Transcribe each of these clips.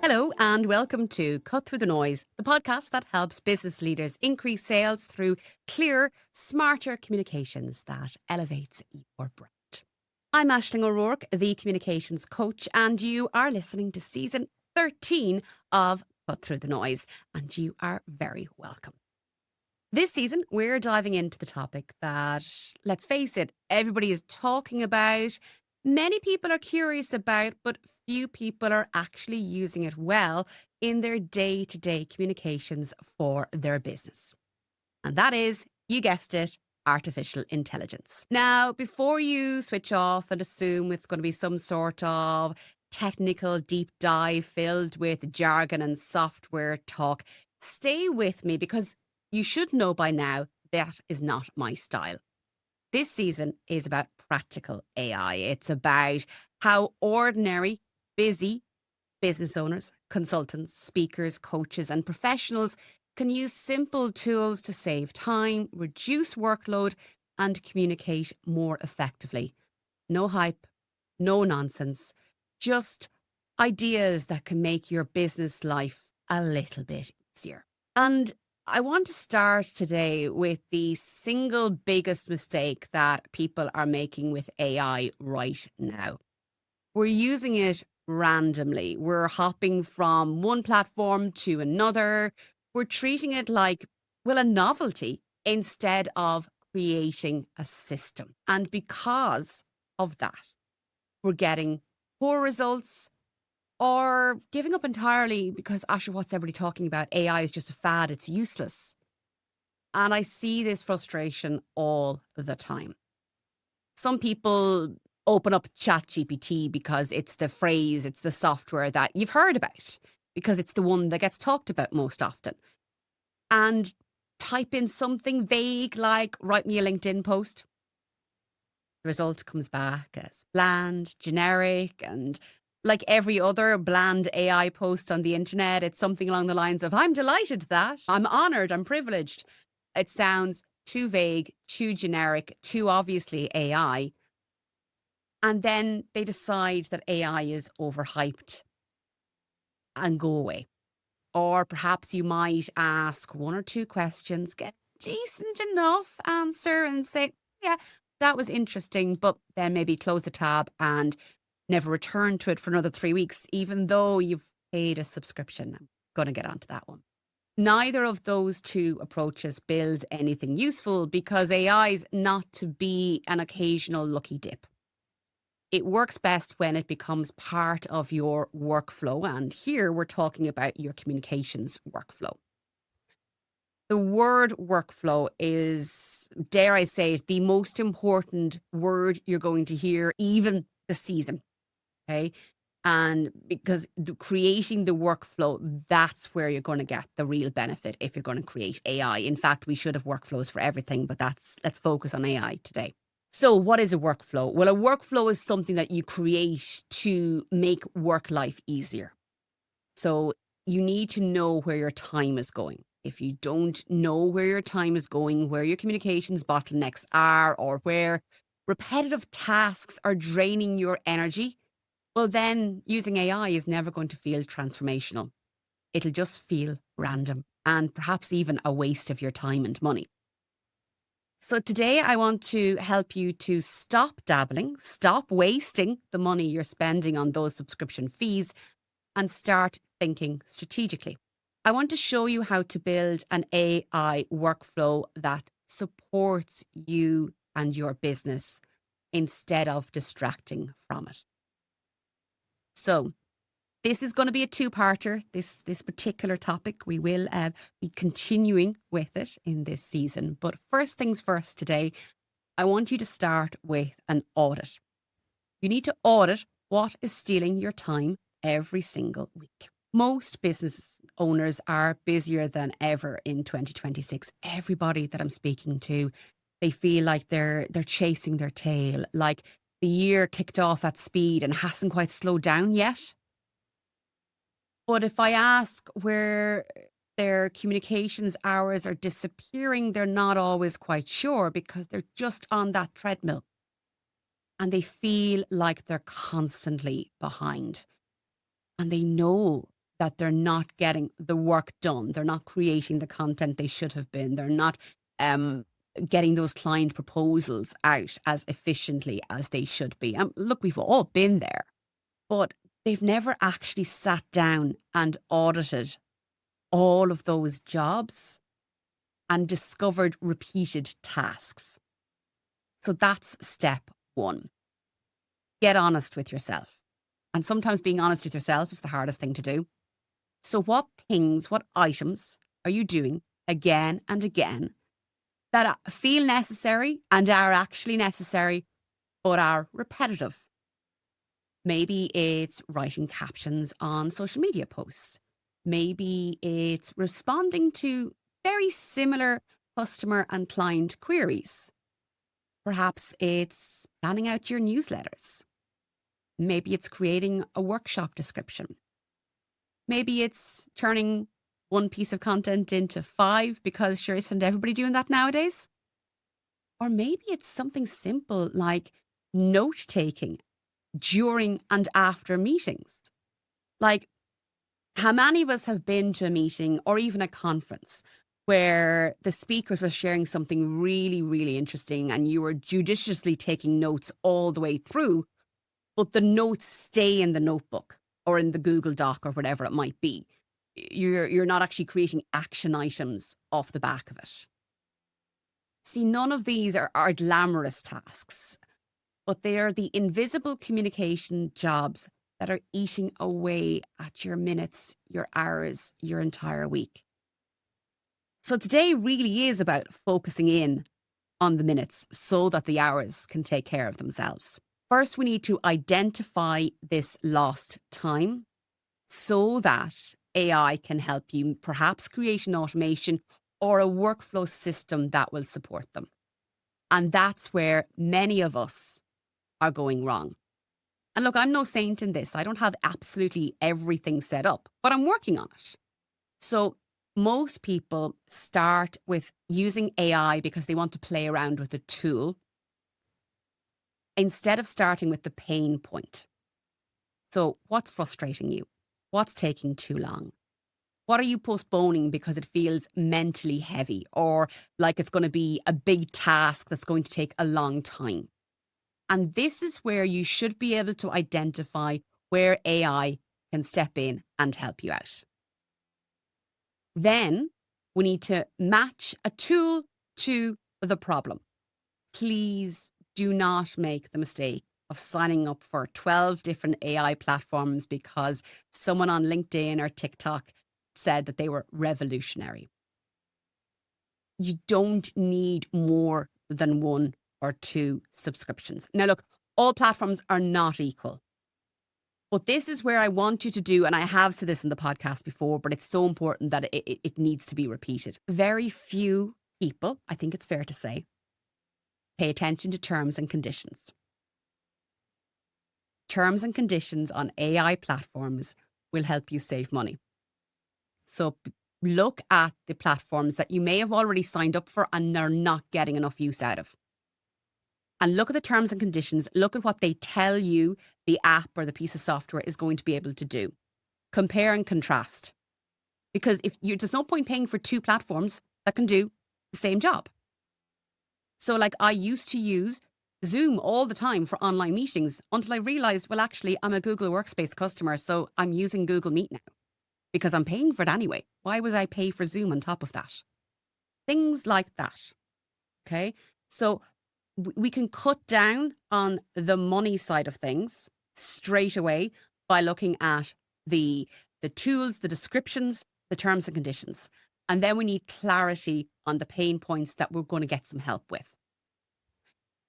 Hello, and welcome to Cut Through the Noise, the podcast that helps business leaders increase sales through clear, smarter communications that elevates your brand. I'm Aisling O'Rourke, the communications coach, and you are listening to season 13 of Cut Through the Noise, and you are very welcome. This season, we're diving into the topic that, let's face it, everybody is talking about. Many people are curious about, but few people are actually using it well in their day-to-day communications for their business. And that is, you guessed it, artificial intelligence. Now, before you switch off and assume it's going to be some sort of technical deep dive filled with jargon and software talk, stay with me because you should know by now that is not my style. This season is about practical AI. It's about how ordinary, busy business owners, consultants, speakers, coaches, and professionals can use simple tools to save time, reduce workload, and communicate more effectively. No hype, no nonsense, just ideas that can make your business life a little bit easier. And I want to start today with the single biggest mistake that people are making with AI right now. We're using it randomly. We're hopping from one platform to another. We're treating it like, well, a novelty instead of creating a system. And because of that, we're getting poor results or giving up entirely because, Asher, what's everybody talking about? AI is just a fad. It's useless. And I see this frustration all the time. Some people open up ChatGPT because it's the phrase, it's the software that you've heard about, because it's the one that gets talked about most often. And type in something vague like, write me a LinkedIn post. The result comes back as bland, generic, and like every other bland AI post on the internet, it's something along the lines of, I'm delighted that, I'm honored, I'm privileged. It sounds too vague, too generic, too obviously AI. And then they decide that AI is overhyped and go away. Or perhaps you might ask one or two questions, get a decent enough answer and say, yeah, that was interesting, but then maybe close the tab and never return to it for another 3 weeks, even though you've paid a subscription. I'm going to get onto that one. Neither of those two approaches builds anything useful because AI is not to be an occasional lucky dip. It works best when it becomes part of your workflow. And here we're talking about your communications workflow. The word workflow is, dare I say it, the most important word you're going to hear, even this season. Okay. And because creating the workflow, that's where you're going to get the real benefit if you're going to create AI. In fact, we should have workflows for everything, but let's focus on AI today. So what is a workflow? Well, a workflow is something that you create to make work life easier. So you need to know where your time is going. If you don't know where your time is going, where your communications bottlenecks are, or where repetitive tasks are draining your energy, well, then using AI is never going to feel transformational. It'll just feel random and perhaps even a waste of your time and money. So today I want to help you to stop dabbling, stop wasting the money you're spending on those subscription fees, and start thinking strategically. I want to show you how to build an AI workflow that supports you and your business instead of distracting from it. So this is going to be a two-parter, this particular topic. We will be continuing with it in this season. But first things first today, I want you to start with an audit. You need to audit what is stealing your time every single week. Most business owners are busier than ever in 2026. Everybody that I'm speaking to, they feel like they're chasing their tail, like the year kicked off at speed and hasn't quite slowed down yet. But if I ask where their communications hours are disappearing, they're not always quite sure because they're just on that treadmill and they feel like they're constantly behind. And they know that they're not getting the work done. They're not creating the content they should have been. They're not um, getting those client proposals out as efficiently as they should be. Look, we've all been there, but they've never actually sat down and audited all of those jobs and discovered repeated tasks. So that's step one. Get honest with yourself. And sometimes being honest with yourself is the hardest thing to do. So, what things, what items are you doing again and again that feel necessary and are actually necessary, but are repetitive? Maybe it's writing captions on social media posts. Maybe it's responding to very similar customer and client queries. Perhaps it's planning out your newsletters. Maybe it's creating a workshop description. Maybe it's turning one piece of content into 5 because sure isn't everybody doing that nowadays? Or maybe it's something simple like note taking during and after meetings. Like, how many of us have been to a meeting or even a conference where the speakers were sharing something really, really interesting and you were judiciously taking notes all the way through, but the notes stay in the notebook or in the Google Doc or whatever it might be. You're not actually creating action items off the back of it. See, none of these are glamorous tasks, but they are the invisible communication jobs that are eating away at your minutes, your hours, your entire week. So today really is about focusing in on the minutes so that the hours can take care of themselves. First, we need to identify this lost time so that AI can help you perhaps create an automation or a workflow system that will support them. And that's where many of us are going wrong. And look, I'm no saint in this. I don't have absolutely everything set up, but I'm working on it. So most people start with using AI because they want to play around with the tool instead of starting with the pain point. So what's frustrating you? What's taking too long? What are you postponing because it feels mentally heavy or like it's going to be a big task that's going to take a long time? And this is where you should be able to identify where AI can step in and help you out. Then we need to match a tool to the problem. Please do not make the mistake of signing up for 12 different AI platforms because someone on LinkedIn or TikTok said that they were revolutionary. You don't need more than 1 or 2 subscriptions. Now, look, all platforms are not equal. But this is where I want you to do, and I have said this in the podcast before, but it's so important that it needs to be repeated. Very few people, I think it's fair to say, pay attention to terms and conditions. Terms and conditions on AI platforms will help you save money. So look at the platforms that you may have already signed up for and are not getting enough use out of. And look at the terms and conditions. Look at what they tell you the app or the piece of software is going to be able to do. Compare and contrast. Because there's no point paying for 2 platforms that can do the same job. So like I used to use Zoom all the time for online meetings until I realized, well, actually, I'm a Google Workspace customer, so I'm using Google Meet now because I'm paying for it anyway. Why would I pay for Zoom on top of that? Things like that. Okay. So we can cut down on the money side of things straight away by looking at the tools, the descriptions, the terms and conditions. And then we need clarity on the pain points that we're going to get some help with.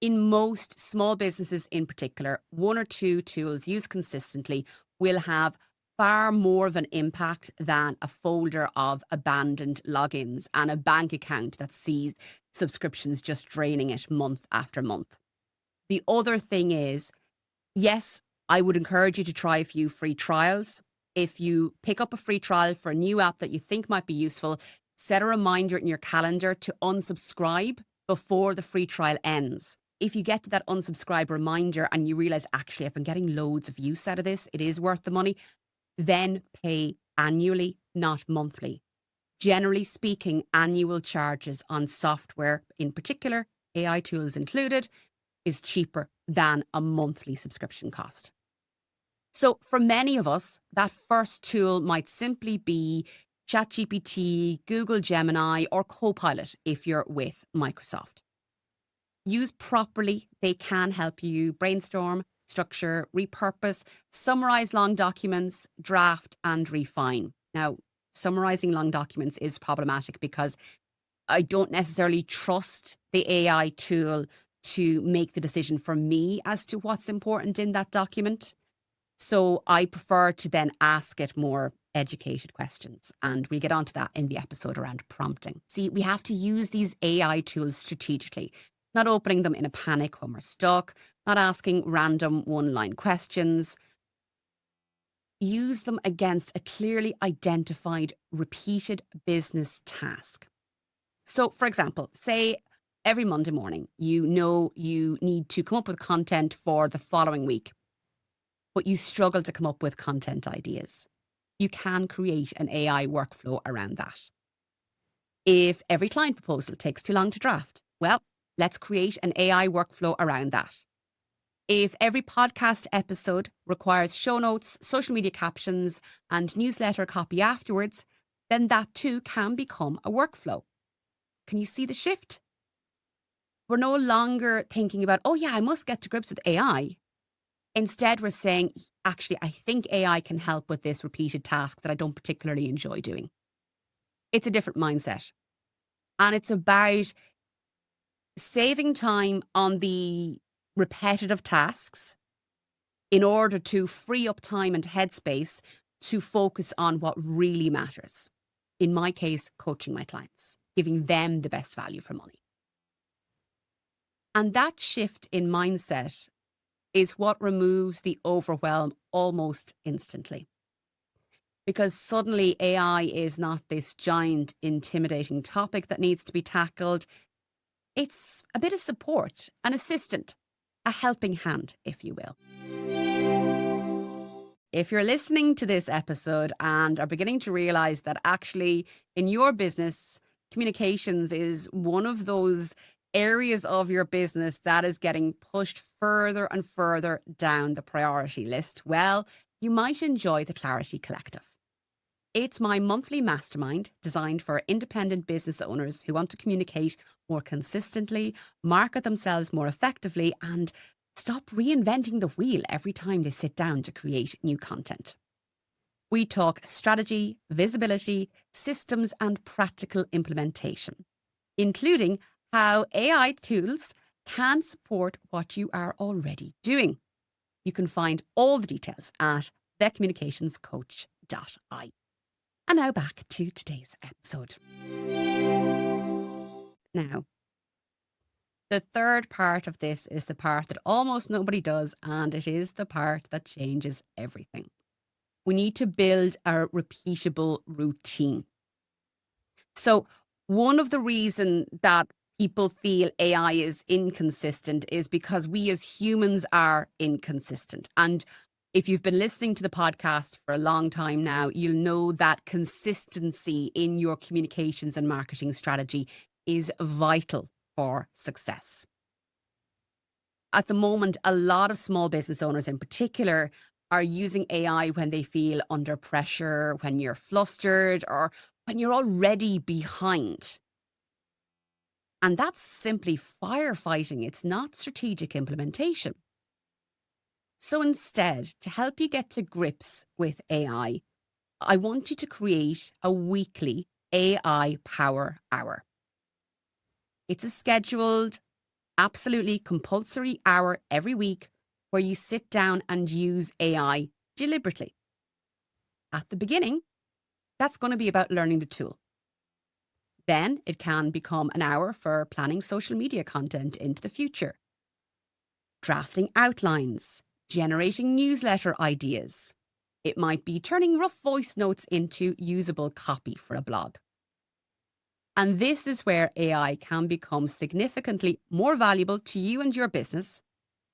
In most small businesses in particular, 1 or 2 tools used consistently will have far more of an impact than a folder of abandoned logins and a bank account that sees subscriptions just draining it month after month. The other thing is, yes, I would encourage you to try a few free trials. If you pick up a free trial for a new app that you think might be useful, set a reminder in your calendar to unsubscribe before the free trial ends. If you get to that unsubscribe reminder and you realize, actually, I've been getting loads of use out of this, it is worth the money, then pay annually, not monthly. Generally speaking, annual charges on software, in particular, AI tools included, is cheaper than a monthly subscription cost. So for many of us, that first tool might simply be ChatGPT, Google Gemini, or Copilot if you're with Microsoft. Used properly, they can help you brainstorm, structure, repurpose, summarize long documents, draft, and refine. Now, summarizing long documents is problematic because I don't necessarily trust the AI tool to make the decision for me as to what's important in that document. So I prefer to then ask it more educated questions. And we'll get onto that in the episode around prompting. See, we have to use these AI tools strategically, not opening them in a panic when we're stuck, not asking random one-line questions. Use them against a clearly identified, repeated business task. So, for example, say every Monday morning, you know you need to come up with content for the following week, but you struggle to come up with content ideas. You can create an AI workflow around that. If every client proposal takes too long to draft, well, let's create an AI workflow around that. If every podcast episode requires show notes, social media captions, and newsletter copy afterwards, then that too can become a workflow. Can you see the shift? We're no longer thinking about, oh yeah, I must get to grips with AI. Instead, we're saying, actually, I think AI can help with this repeated task that I don't particularly enjoy doing. It's a different mindset. And it's about saving time on the repetitive tasks in order to free up time and headspace to focus on what really matters. In my case, coaching my clients, giving them the best value for money. And that shift in mindset is what removes the overwhelm almost instantly. Because suddenly AI is not this giant, intimidating topic that needs to be tackled. It's a bit of support, an assistant, a helping hand, if you will. If you're listening to this episode and are beginning to realize that actually in your business, communications is one of those areas of your business that is getting pushed further and further down the priority list, well, you might enjoy the Clarity Collective. It's my monthly mastermind designed for independent business owners who want to communicate more consistently, market themselves more effectively, and stop reinventing the wheel every time they sit down to create new content. We talk strategy, visibility, systems, and practical implementation, including how AI tools can support what you are already doing. You can find all the details at thecommunicationscoach.ie. And now back to today's episode. Now, the third part of this is the part that almost nobody does, and it is the part that changes everything. We need to build a repeatable routine. So one of the reasons that people feel AI is inconsistent is because we as humans are inconsistent. And if you've been listening to the podcast for a long time now, you'll know that consistency in your communications and marketing strategy is vital for success. At the moment, a lot of small business owners in particular are using AI when they feel under pressure, when you're flustered, or when you're already behind. And that's simply firefighting. It's not strategic implementation. So instead, to help you get to grips with AI, I want you to create a weekly AI Power Hour. It's a scheduled, absolutely compulsory hour every week where you sit down and use AI deliberately. At the beginning, that's going to be about learning the tool. Then it can become an hour for planning social media content into the future, drafting outlines, generating newsletter ideas. It might be turning rough voice notes into usable copy for a blog. And this is where AI can become significantly more valuable to you and your business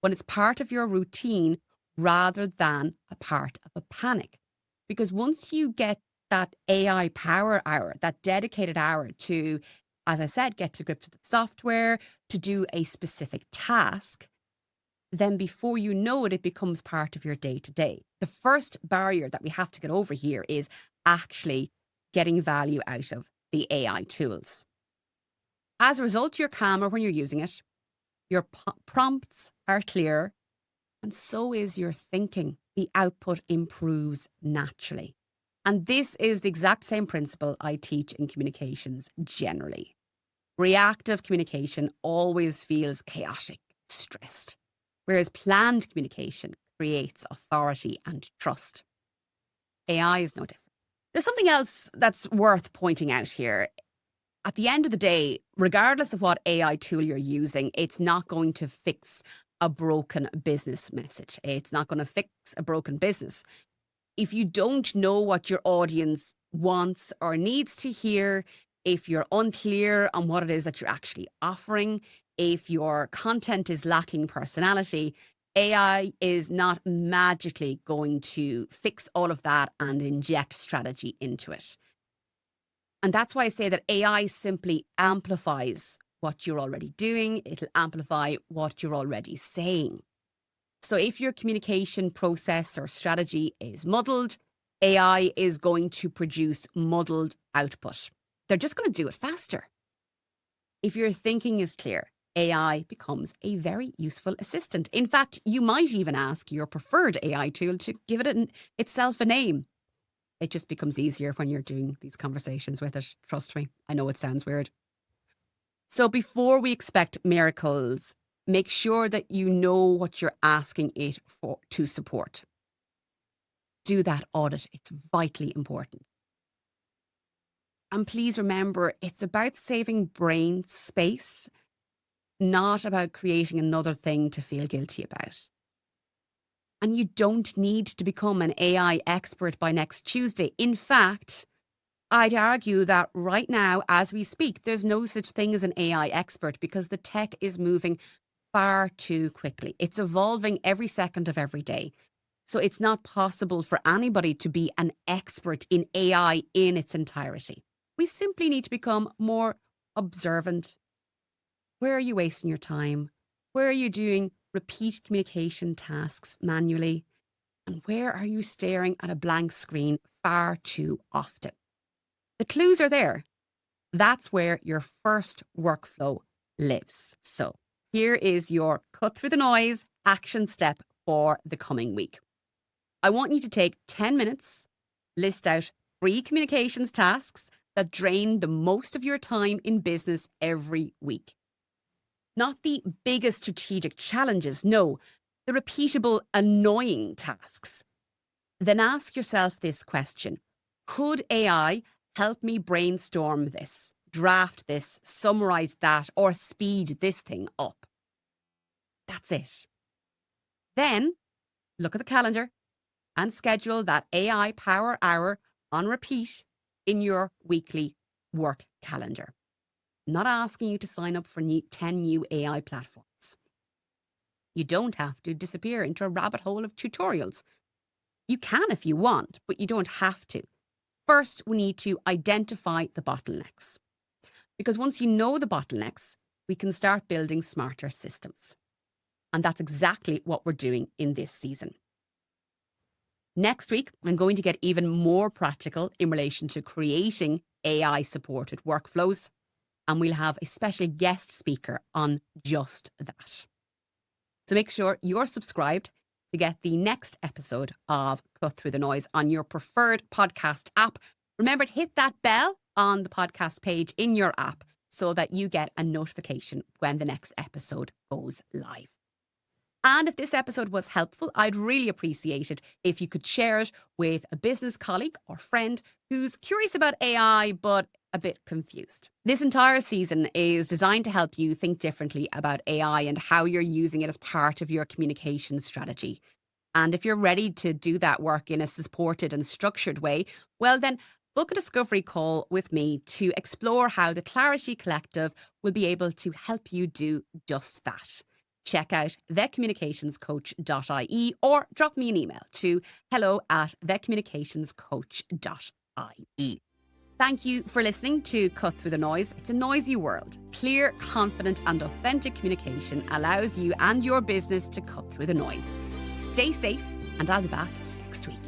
when it's part of your routine rather than a part of a panic. Because once you get that AI power hour, that dedicated hour to, as I said, get to grips with the software, to do a specific task, then before you know it, it becomes part of your day to day. The first barrier that we have to get over here is actually getting value out of the AI tools. As a result, you're calmer when you're using it, your prompts are clear, and so is your thinking. The output improves naturally. And this is the exact same principle I teach in communications generally. Reactive communication always feels chaotic, stressed, whereas planned communication creates authority and trust. AI is no different. There's something else that's worth pointing out here. At the end of the day, regardless of what AI tool you're using, it's not going to fix a broken business message. It's not going to fix a broken business. If you don't know what your audience wants or needs to hear, if you're unclear on what it is that you're actually offering, if your content is lacking personality, AI is not magically going to fix all of that and inject strategy into it. And that's why I say that AI simply amplifies what you're already doing. It'll amplify what you're already saying. So if your communication process or strategy is muddled, AI is going to produce muddled output. They're just going to do it faster. If your thinking is clear, AI becomes a very useful assistant. In fact, you might even ask your preferred AI tool to give it itself a name. It just becomes easier when you're doing these conversations with it. Trust me, I know it sounds weird. So before we expect miracles, make sure that you know what you're asking it for to support. Do that audit. It's vitally important. And please remember, it's about saving brain space, not about creating another thing to feel guilty about. And you don't need to become an AI expert by next Tuesday. In fact, I'd argue that right now, as we speak, there's no such thing as an AI expert because the tech is moving far too quickly. It's evolving every second of every day. So it's not possible for anybody to be an expert in AI in its entirety. We simply need to become more observant. Where are you wasting your time? Where are you doing repeat communication tasks manually? And where are you staring at a blank screen far too often? The clues are there. That's where your first workflow lives. So here is your cut through the noise action step for the coming week. I want you to take 10 minutes, list out 3 communications tasks that drain the most of your time in business every week. Not the biggest strategic challenges, no, the repeatable, annoying tasks. Then ask yourself this question: could AI help me brainstorm this, draft this, summarize that, or speed this thing up? That's it. Then look at the calendar and schedule that AI power hour on repeat in your weekly work calendar. I'm not asking you to sign up for 10 new AI platforms. You don't have to disappear into a rabbit hole of tutorials. You can if you want, but you don't have to. First, we need to identify the bottlenecks. Because once you know the bottlenecks, we can start building smarter systems. And that's exactly what we're doing in this season. Next week, I'm going to get even more practical in relation to creating AI-supported workflows, and we'll have a special guest speaker on just that. So make sure you're subscribed to get the next episode of Cut Through the Noise on your preferred podcast app. Remember to hit that bell on the podcast page in your app so that you get a notification when the next episode goes live. And if this episode was helpful, I'd really appreciate it if you could share it with a business colleague or friend who's curious about AI but a bit confused. This entire season is designed to help you think differently about AI and how you're using it as part of your communication strategy. And if you're ready to do that work in a supported and structured way, well then book a discovery call with me to explore how the Clarity Collective will be able to help you do just that. Check out thecommunicationscoach.ie or drop me an email to hello@thecommunicationscoach.ie. I-E. Thank you for listening to Cut Through the Noise. It's a noisy world. Clear, confident and authentic communication allows you and your business to cut through the noise. Stay safe and I'll be back next week.